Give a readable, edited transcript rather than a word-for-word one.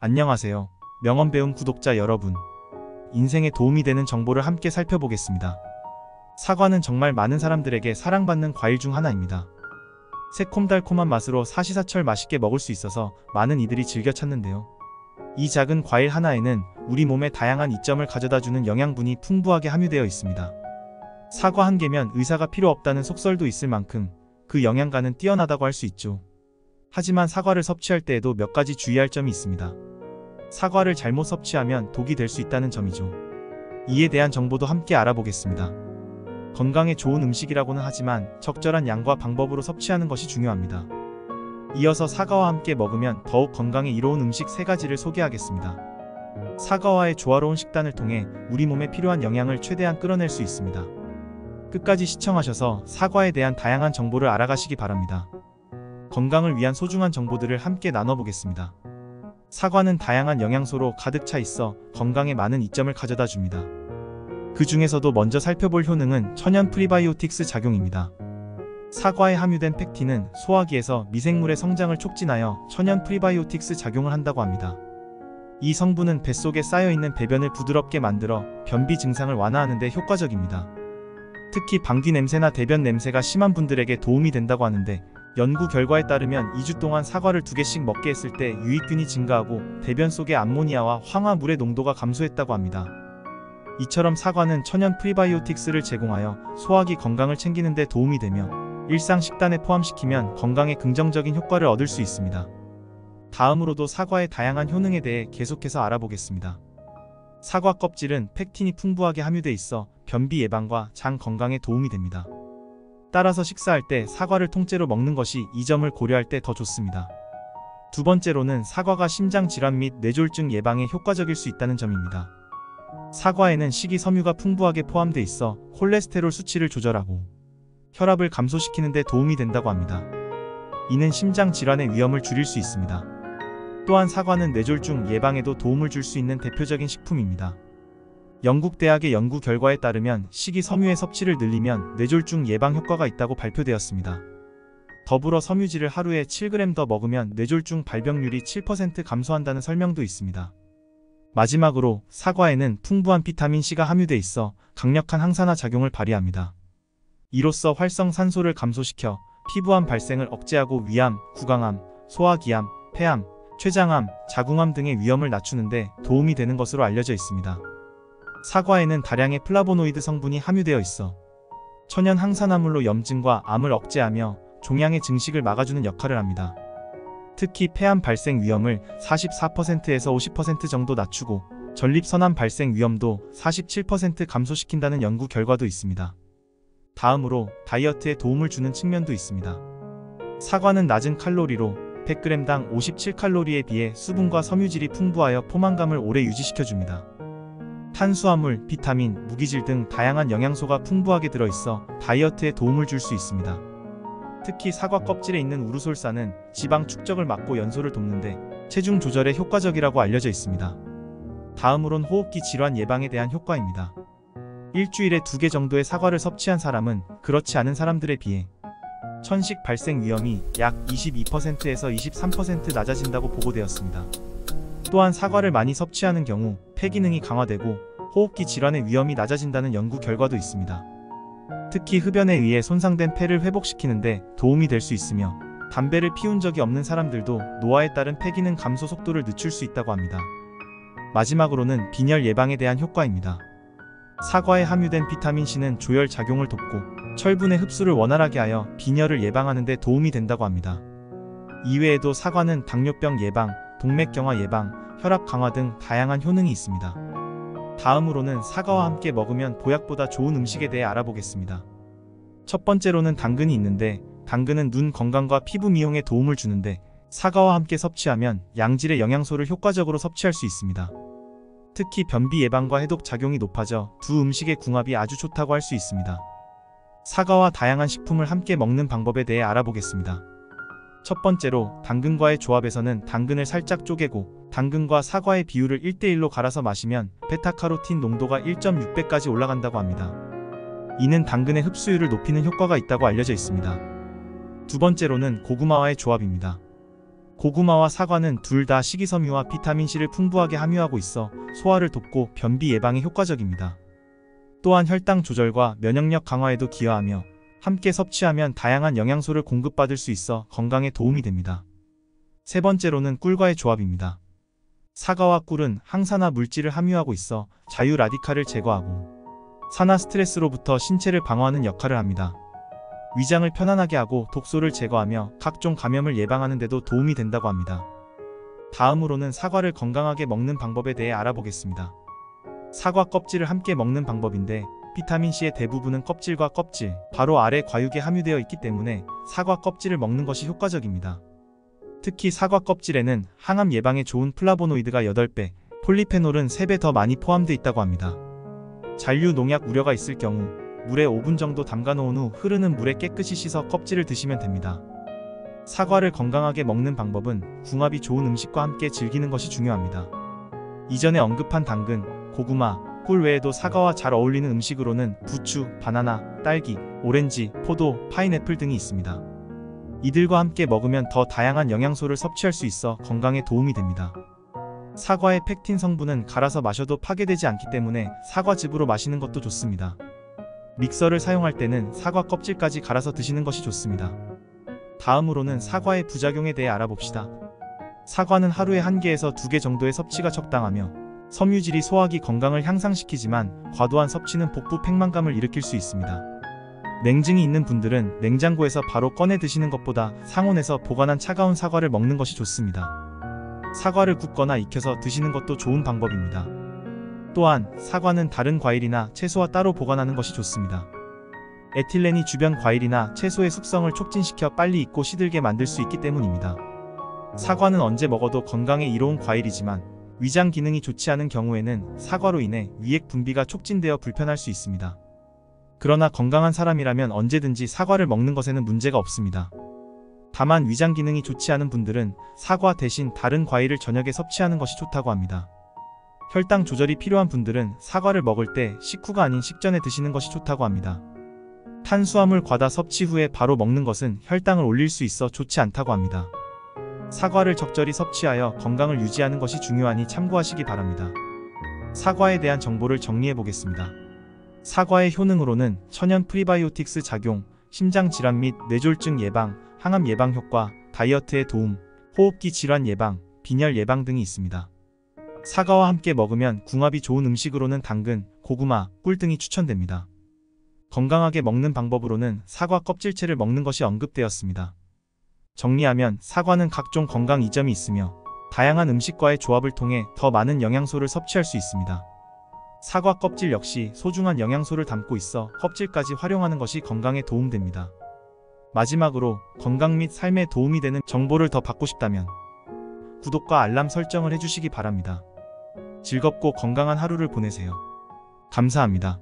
안녕하세요. 명언 배움 구독자 여러분. 인생에 도움이 되는 정보를 함께 살펴보겠습니다. 사과는 정말 많은 사람들에게 사랑받는 과일 중 하나입니다. 새콤달콤한 맛으로 사시사철 맛있게 먹을 수 있어서 많은 이들이 즐겨 찾는데요. 이 작은 과일 하나에는 우리 몸에 다양한 이점을 가져다주는 영양분이 풍부하게 함유되어 있습니다. 사과 한 개면 의사가 필요 없다는 속설도 있을 만큼 그 영양가는 뛰어나다고 할 수 있죠. 하지만 사과를 섭취할 때에도 몇 가지 주의할 점이 있습니다. 사과를 잘못 섭취하면 독이 될 수 있다는 점이죠. 이에 대한 정보도 함께 알아보겠습니다. 건강에 좋은 음식이라고는 하지만 적절한 양과 방법으로 섭취하는 것이 중요합니다. 이어서 사과와 함께 먹으면 더욱 건강에 이로운 음식 3가지를 소개하겠습니다. 사과와의 조화로운 식단을 통해 우리 몸에 필요한 영양을 최대한 끌어낼 수 있습니다. 끝까지 시청하셔서 사과에 대한 다양한 정보를 알아가시기 바랍니다. 건강을 위한 소중한 정보들을 함께 나눠보겠습니다. 사과는 다양한 영양소로 가득 차 있어 건강에 많은 이점을 가져다 줍니다. 그 중에서도 먼저 살펴볼 효능은 천연 프리바이오틱스 작용입니다. 사과에 함유된 펙틴은 소화기에서 미생물의 성장을 촉진하여 천연 프리바이오틱스 작용을 한다고 합니다. 이 성분은 뱃속에 쌓여있는 배변을 부드럽게 만들어 변비 증상을 완화하는 데 효과적입니다. 특히 방귀 냄새나 대변 냄새가 심한 분들에게 도움이 된다고 하는데, 연구 결과에 따르면 2주 동안 사과를 2개씩 먹게 했을 때 유익균이 증가하고 대변 속의 암모니아와 황화물의 농도가 감소했다고 합니다. 이처럼 사과는 천연 프리바이오틱스를 제공하여 소화기 건강을 챙기는 데 도움이 되며 일상 식단에 포함시키면 건강에 긍정적인 효과를 얻을 수 있습니다. 다음으로도 사과의 다양한 효능에 대해 계속해서 알아보겠습니다. 사과 껍질은 펙틴이 풍부하게 함유돼 있어 변비 예방과 장 건강에 도움이 됩니다. 따라서 식사할 때 사과를 통째로 먹는 것이 이 점을 고려할 때 더 좋습니다. 두 번째로는 사과가 심장 질환 및 뇌졸중 예방에 효과적일 수 있다는 점입니다. 사과에는 식이섬유가 풍부하게 포함돼 있어 콜레스테롤 수치를 조절하고 혈압을 감소시키는 데 도움이 된다고 합니다. 이는 심장 질환의 위험을 줄일 수 있습니다. 또한 사과는 뇌졸중 예방에도 도움을 줄 수 있는 대표적인 식품입니다. 영국 대학의 연구 결과에 따르면 식이섬유의 섭취를 늘리면 뇌졸중 예방 효과가 있다고 발표되었습니다. 더불어 섬유질을 하루에 7g 더 먹으면 뇌졸중 발병률이 7% 감소한다는 설명도 있습니다. 마지막으로 사과에는 풍부한 비타민C가 함유돼 있어 강력한 항산화 작용을 발휘합니다. 이로써 활성산소를 감소시켜 피부암 발생을 억제하고 위암, 구강암, 소화기암, 폐암, 췌장암, 자궁암 등의 위험을 낮추는 데 도움이 되는 것으로 알려져 있습니다. 사과에는 다량의 플라보노이드 성분이 함유되어 있어 천연 항산화물로 염증과 암을 억제하며 종양의 증식을 막아주는 역할을 합니다. 특히 폐암 발생 위험을 44%에서 50% 정도 낮추고 전립선암 발생 위험도 47% 감소시킨다는 연구 결과도 있습니다. 다음으로 다이어트에 도움을 주는 측면도 있습니다. 사과는 낮은 칼로리로 100g당 57칼로리에 비해 수분과 섬유질이 풍부하여 포만감을 오래 유지시켜줍니다. 탄수화물, 비타민, 무기질 등 다양한 영양소가 풍부하게 들어있어 다이어트에 도움을 줄 수 있습니다. 특히 사과 껍질에 있는 우르솔산은 지방 축적을 막고 연소를 돕는데 체중 조절에 효과적이라고 알려져 있습니다. 다음으론 호흡기 질환 예방에 대한 효과입니다. 일주일에 2개 정도의 사과를 섭취한 사람은 그렇지 않은 사람들에 비해 천식 발생 위험이 약 22%에서 23% 낮아진다고 보고되었습니다. 또한 사과를 많이 섭취하는 경우 폐 기능이 강화되고 호흡기 질환의 위험이 낮아진다는 연구 결과도 있습니다. 특히 흡연에 의해 손상된 폐를 회복시키는 데 도움이 될 수 있으며 담배를 피운 적이 없는 사람들도 노화에 따른 폐 기능 감소 속도를 늦출 수 있다고 합니다. 마지막으로는 빈혈 예방에 대한 효과입니다. 사과에 함유된 비타민C는 조혈 작용을 돕고 철분의 흡수를 원활하게 하여 빈혈을 예방하는 데 도움이 된다고 합니다. 이외에도 사과는 당뇨병 예방, 동맥경화 예방, 혈압 강화 등 다양한 효능이 있습니다. 다음으로는 사과와 함께 먹으면 보약보다 좋은 음식에 대해 알아보겠습니다. 첫 번째로는 당근이 있는데, 당근은 눈 건강과 피부 미용에 도움을 주는데 사과와 함께 섭취하면 양질의 영양소를 효과적으로 섭취할 수 있습니다. 특히 변비 예방과 해독 작용이 높아져 두 음식의 궁합이 아주 좋다고 할 수 있습니다. 사과와 다양한 식품을 함께 먹는 방법에 대해 알아보겠습니다. 첫 번째로 당근과의 조합에서는 당근을 살짝 쪼개고 당근과 사과의 비율을 1:1로 갈아서 마시면 베타카로틴 농도가 1.6배까지 올라간다고 합니다. 이는 당근의 흡수율을 높이는 효과가 있다고 알려져 있습니다. 두 번째로는 고구마와의 조합입니다. 고구마와 사과는 둘 다 식이섬유와 비타민C를 풍부하게 함유하고 있어 소화를 돕고 변비 예방에 효과적입니다. 또한 혈당 조절과 면역력 강화에도 기여하며 함께 섭취하면 다양한 영양소를 공급받을 수 있어 건강에 도움이 됩니다. 세 번째로는 꿀과의 조합입니다. 사과와 꿀은 항산화 물질을 함유하고 있어 자유 라디칼을 제거하고 산화 스트레스로부터 신체를 방어하는 역할을 합니다. 위장을 편안하게 하고 독소를 제거하며 각종 감염을 예방하는 데도 도움이 된다고 합니다. 다음으로는 사과를 건강하게 먹는 방법에 대해 알아보겠습니다. 사과 껍질을 함께 먹는 방법인데 비타민C의 대부분은 껍질과 껍질, 바로 아래 과육에 함유되어 있기 때문에 사과 껍질을 먹는 것이 효과적입니다. 특히 사과 껍질에는 항암 예방에 좋은 플라보노이드가 8배, 폴리페놀은 3배 더 많이 포함되어 있다고 합니다. 잔류 농약 우려가 있을 경우 물에 5분 정도 담가 놓은 후 흐르는 물에 깨끗이 씻어 껍질을 드시면 됩니다. 사과를 건강하게 먹는 방법은 궁합이 좋은 음식과 함께 즐기는 것이 중요합니다. 이전에 언급한 당근, 고구마, 꿀 외에도 사과와 잘 어울리는 음식으로는 부추, 바나나, 딸기, 오렌지, 포도, 파인애플 등이 있습니다. 이들과 함께 먹으면 더 다양한 영양소를 섭취할 수 있어 건강에 도움이 됩니다. 사과의 펙틴 성분은 갈아서 마셔도 파괴되지 않기 때문에 사과즙으로 마시는 것도 좋습니다. 믹서를 사용할 때는 사과 껍질까지 갈아서 드시는 것이 좋습니다. 다음으로는 사과의 부작용에 대해 알아봅시다. 사과는 하루에 1개에서 2개 정도의 섭취가 적당하며 섬유질이 소화기 건강을 향상시키지만 과도한 섭취는 복부 팽만감을 일으킬 수 있습니다. 냉증이 있는 분들은 냉장고에서 바로 꺼내 드시는 것보다 상온에서 보관한 차가운 사과를 먹는 것이 좋습니다. 사과를 굽거나 익혀서 드시는 것도 좋은 방법입니다. 또한 사과는 다른 과일이나 채소와 따로 보관하는 것이 좋습니다. 에틸렌이 주변 과일이나 채소의 숙성을 촉진시켜 빨리 익고 시들게 만들 수 있기 때문입니다. 사과는 언제 먹어도 건강에 이로운 과일이지만 위장 기능이 좋지 않은 경우에는 사과로 인해 위액 분비가 촉진되어 불편할 수 있습니다. 그러나 건강한 사람이라면 언제든지 사과를 먹는 것에는 문제가 없습니다. 다만 위장 기능이 좋지 않은 분들은 사과 대신 다른 과일을 저녁에 섭취하는 것이 좋다고 합니다. 혈당 조절이 필요한 분들은 사과를 먹을 때 식후가 아닌 식전에 드시는 것이 좋다고 합니다. 탄수화물 과다 섭취 후에 바로 먹는 것은 혈당을 올릴 수 있어 좋지 않다고 합니다. 사과를 적절히 섭취하여 건강을 유지하는 것이 중요하니 참고하시기 바랍니다. 사과에 대한 정보를 정리해 보겠습니다. 사과의 효능으로는 천연 프리바이오틱스 작용, 심장질환 및 뇌졸중 예방, 항암 예방 효과, 다이어트에 도움, 호흡기 질환 예방, 빈혈 예방 등이 있습니다. 사과와 함께 먹으면 궁합이 좋은 음식으로는 당근, 고구마, 꿀 등이 추천됩니다. 건강하게 먹는 방법으로는 사과 껍질채를 먹는 것이 언급되었습니다. 정리하면 사과는 각종 건강 이점이 있으며 다양한 음식과의 조합을 통해 더 많은 영양소를 섭취할 수 있습니다. 사과 껍질 역시 소중한 영양소를 담고 있어 껍질까지 활용하는 것이 건강에 도움됩니다. 마지막으로 건강 및 삶에 도움이 되는 정보를 더 받고 싶다면 구독과 알람 설정을 해주시기 바랍니다. 즐겁고 건강한 하루를 보내세요. 감사합니다.